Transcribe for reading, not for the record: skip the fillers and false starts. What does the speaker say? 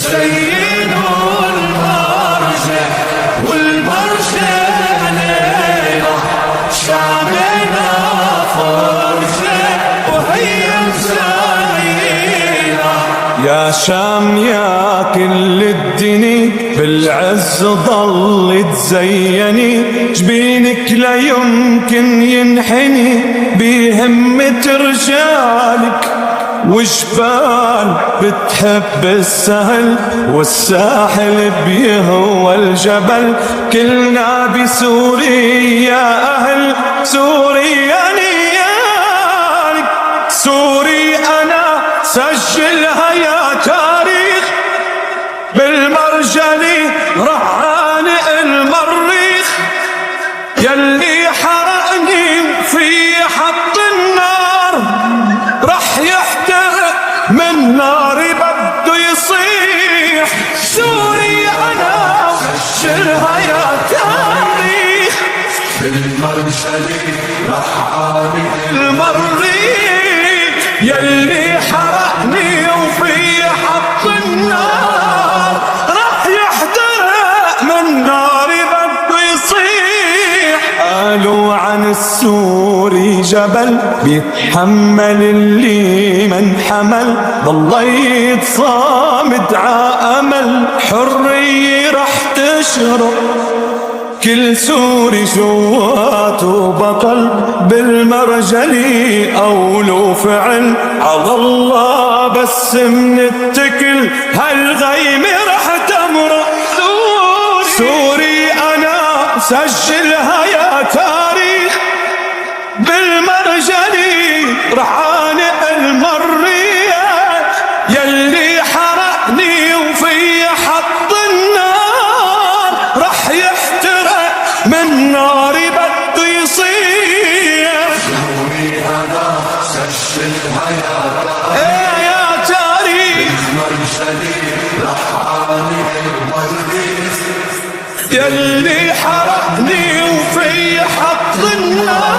زينوا المرجع والمرجع ليلة شامنا فرجة وهي مزينة. يا شام يا كل الدني بالعز ضل تزيني، جبينك لا يمكن ينحني بهمة رجالك، وجبال بتحب السهل والساحل بيهوى الجبل، كلنا بسوريا يا أهل سوريا نيالك. سوري أنا سجلها يا تاريخ بالمرجلي رعان المريخ، يلي حرقني في حط النار رح يحترق من ناري بده يصيح. سوري أنا سجلها يا تاريخ بالمرجلي رعان المريخ، يلي حرقني وفي حط النار رح يحترق من ناري بده يصيح. قالوا عن السوري جبل بيتحمل اللي من حمل، ضل يتصامد عامل حرية رح تشرق، كل سوري جواته بطل بالمرجلي قول فعل على الله بس منتكل هالغيمة رح تمرق. سوري أنا سجلها يا تاريخ بالمرجلي رعان المريخ، يلي حرقني وفي حط النار رح يحترق من ناري بده يصير. سوري أنا سجلها يا تاريخ بالمرجلي رعان المريخ، يلي حرقني وفي حط النار